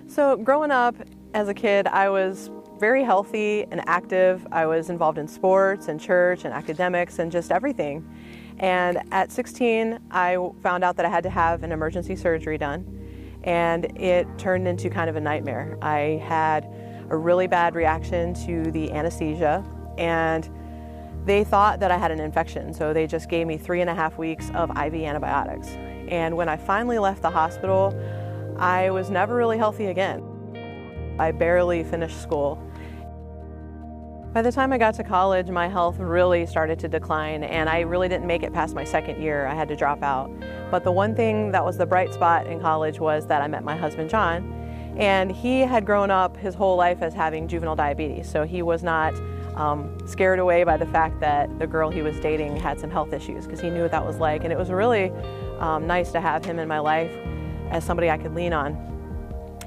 So growing up as a kid, I was very healthy and active. I was involved in sports and church and academics and just everything. And at 16, I found out that I had to have an emergency surgery done, and it turned into kind of a nightmare. I had a really bad reaction to the anesthesia, and they thought that I had an infection, so they just gave me 3.5 weeks of IV antibiotics. And when I finally left the hospital, I was never really healthy again. I barely finished school. By the time I got to college, my health really started to decline, and I really didn't make it past my second year. I had to drop out. But the one thing that was the bright spot in college was that I met my husband, John, and he had grown up his whole life as having juvenile diabetes, so he was not scared away by the fact that the girl he was dating had some health issues, because he knew what that was like. And it was really nice to have him in my life as somebody I could lean on.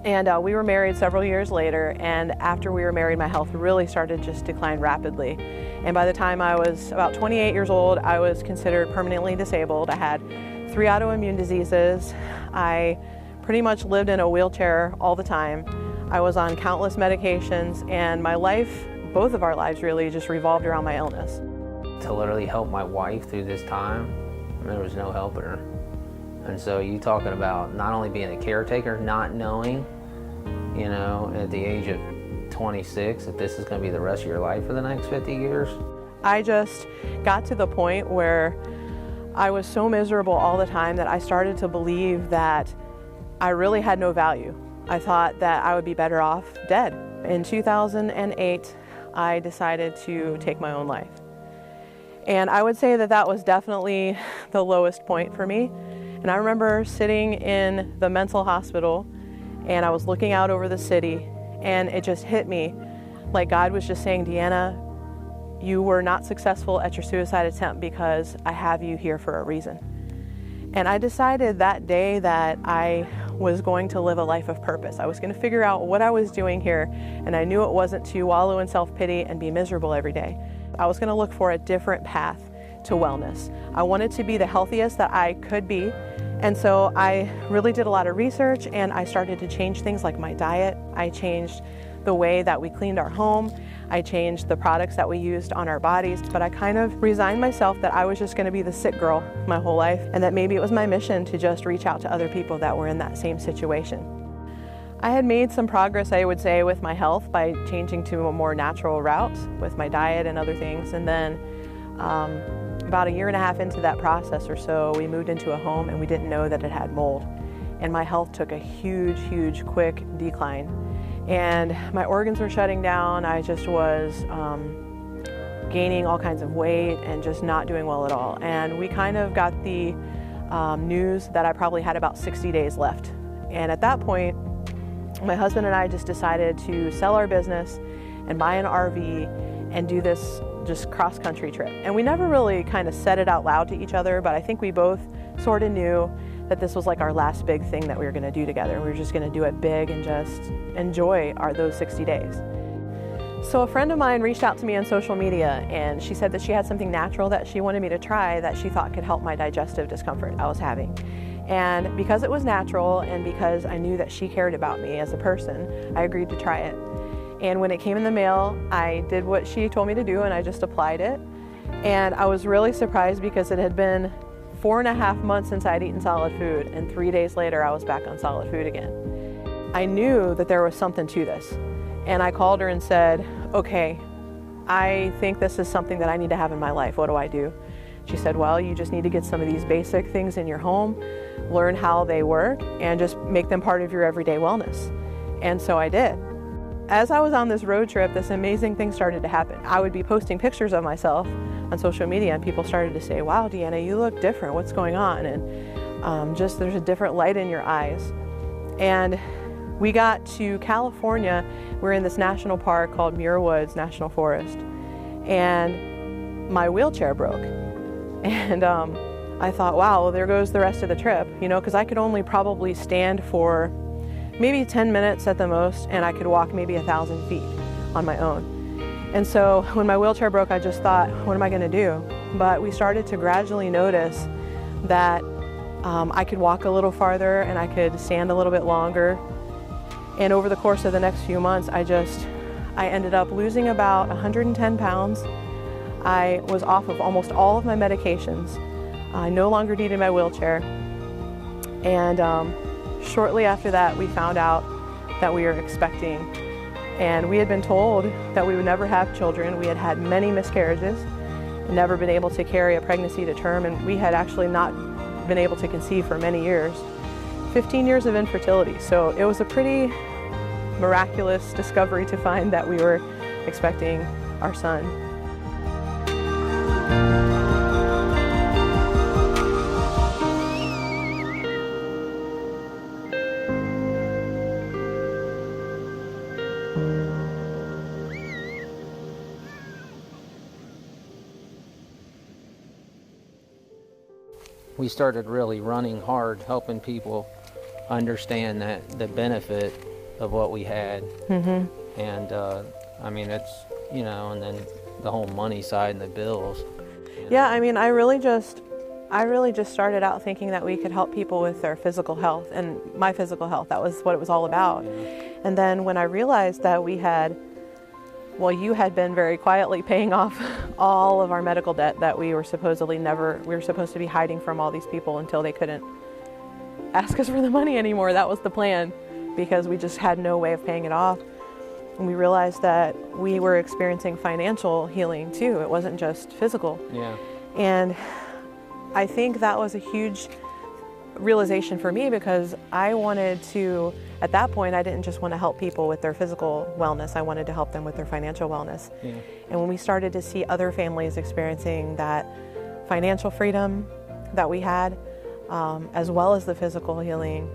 And we were married several years later, and after we were married, my health really started to just decline rapidly. And by the time I was about 28 years old, I was considered permanently disabled. I had 3 autoimmune diseases. I pretty much lived in a wheelchair all the time. I was on countless medications, and my life, both of our lives really, just revolved around my illness. To literally help my wife through this time, there was no helping her. And so you talking about not only being a caretaker, not knowing, at the age of 26, that this is going to be the rest of your life for the next 50 years. I just got to the point where I was so miserable all the time that I started to believe that I really had no value. I thought that I would be better off dead. In 2008, I decided to take my own life. And I would say that that was definitely the lowest point for me. And I remember sitting in the mental hospital, and I was looking out over the city, and it just hit me like God was just saying, Deanna, you were not successful at your suicide attempt because I have you here for a reason. And I decided that day that I was going to live a life of purpose. I was going to figure out what I was doing here, and I knew it wasn't to wallow in self-pity and be miserable every day. I was going to look for a different path to wellness. I wanted to be the healthiest that I could be, and so I really did a lot of research, and I started to change things like my diet. I changed the way that we cleaned our home. I changed the products that we used on our bodies, but I kind of resigned myself that I was just going to be the sick girl my whole life, and that maybe it was my mission to just reach out to other people that were in that same situation. I had made some progress, I would say, with my health by changing to a more natural route with my diet and other things, and then about 1.5 years into that process or so, we moved into a home and we didn't know that it had mold. And my health took a huge, quick decline. And my organs were shutting down. I just was gaining all kinds of weight and just not doing well at all. And we kind of got the news that I probably had about 60 days left. And at that point, my husband and I just decided to sell our business and buy an RV and do this just cross-country trip. And we never really kind of said it out loud to each other, but I think we both sort of knew that this was like our last big thing that we were going to do together. We were just going to do it big and just enjoy those 60 days. So a friend of mine reached out to me on social media, and she said that she had something natural that she wanted me to try that she thought could help my digestive discomfort I was having. And because it was natural and because I knew that she cared about me as a person, I agreed to try it. And when it came in the mail, I did what she told me to do, and I just applied it. And I was really surprised because it had been 4.5 months since I'd eaten solid food, and 3 days later I was back on solid food again. I knew that there was something to this, and I called her and said, okay, I think this is something that I need to have in my life. What do I do? She said, well, you just need to get some of these basic things in your home, learn how they work, and just make them part of your everyday wellness. And so I did. As I was on this road trip, this amazing thing started to happen. I would be posting pictures of myself on social media, and people started to say, wow, Deanna, you look different. What's going on? And just there's a different light in your eyes. And we got to California. We're in this national park called Muir Woods National Forest. And my wheelchair broke. And I thought, wow, well, there goes the rest of the trip, because I could only probably stand for maybe 10 minutes at the most, and I could walk maybe 1,000 feet on my own. And so when my wheelchair broke, I just thought, what am I going to do? But we started to gradually notice that I could walk a little farther and I could stand a little bit longer. And over the course of the next few months, I ended up losing about 110 pounds. I was off of almost all of my medications. I no longer needed my wheelchair. And shortly after that, we found out that we were expecting. And we had been told that we would never have children. We had had many miscarriages, never been able to carry a pregnancy to term, and we had actually not been able to conceive for many years. 15 years of infertility. So it was a pretty miraculous discovery to find that we were expecting our son. We started really running hard, helping people understand that the benefit of what we had. Mm-hmm. And I mean, it's, you know, and then the whole money side and the bills. Yeah, I mean, I really just started out thinking that we could help people with their physical health and my physical health. That was what it was all about. Yeah. And then when I realized that you had been very quietly paying off all of our medical debt that we were supposed to be hiding from all these people until they couldn't ask us for the money anymore. That was the plan, because we just had no way of paying it off. And we realized that we were experiencing financial healing too. It wasn't just physical. Yeah. And I think that was a huge realization for me, because I wanted to, at that point, I didn't just want to help people with their physical wellness. I wanted to help them with their financial wellness. Yeah. And when we started to see other families experiencing that financial freedom that we had, as well as the physical healing,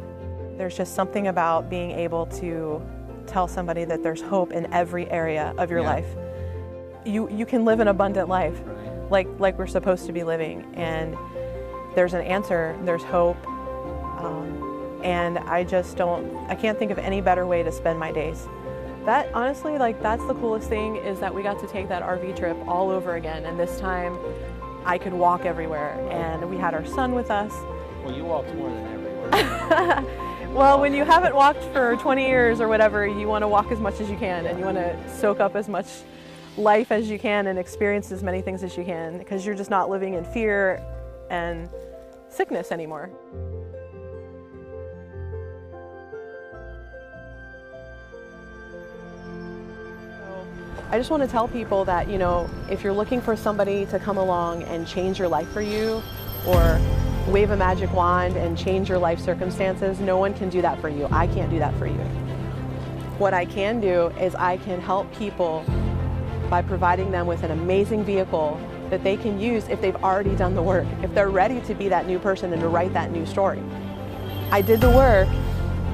there's just something about being able to tell somebody that there's hope in every area of your life. You can live an abundant life, right, like we're supposed to be living, and there's an answer, there's hope, and I can't think of any better way to spend my days. That, honestly, that's the coolest thing, is that we got to take that RV trip all over again, and this time I could walk everywhere, and we had our son with us. Well, you walked more than everywhere. Well, when you haven't walked for 20 years or whatever, you want to walk as much as you can, and you want to soak up as much life as you can and experience as many things as you can, because you're just not living in fear and sickness anymore. I just want to tell people that, you know, if you're looking for somebody to come along and change your life for you, or wave a magic wand and change your life circumstances, no one can do that for you. I can't do that for you. What I can do is I can help people by providing them with an amazing vehicle that they can use if they've already done the work, if they're ready to be that new person and to write that new story. I did the work,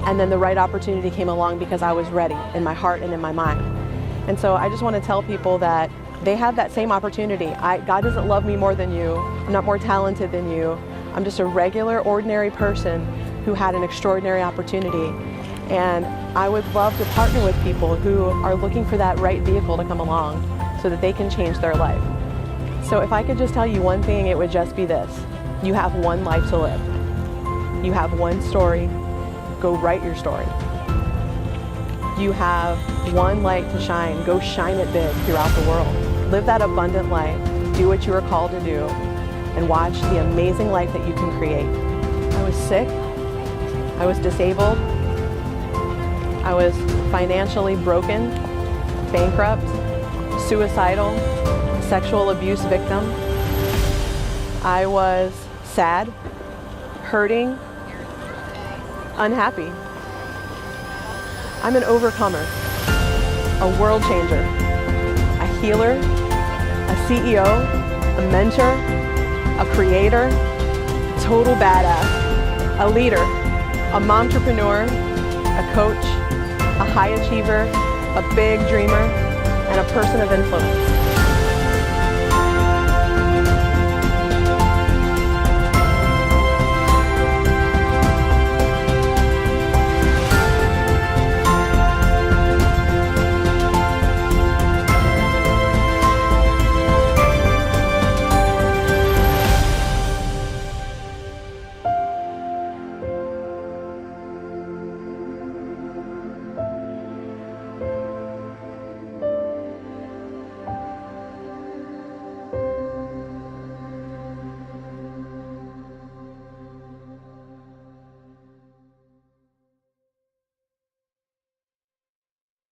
and then the right opportunity came along because I was ready in my heart and in my mind. And so I just want to tell people that they have that same opportunity. God doesn't love me more than you. I'm not more talented than you. I'm just a regular, ordinary person who had an extraordinary opportunity. And I would love to partner with people who are looking for that right vehicle to come along so that they can change their life. So if I could just tell you one thing, it would just be this. You have one life to live. You have one story. Go write your story. You have one light to shine. Go shine it big throughout the world. Live that abundant life. Do what you are called to do, and watch the amazing life that you can create. I was sick. I was disabled. I was financially broken, bankrupt, suicidal, sexual abuse victim. I was sad, hurting, unhappy. I'm an overcomer, a world changer, a healer, a CEO, a mentor, a creator, a total badass, a leader, a momtrepreneur, a coach, a high achiever, a big dreamer, and a person of influence.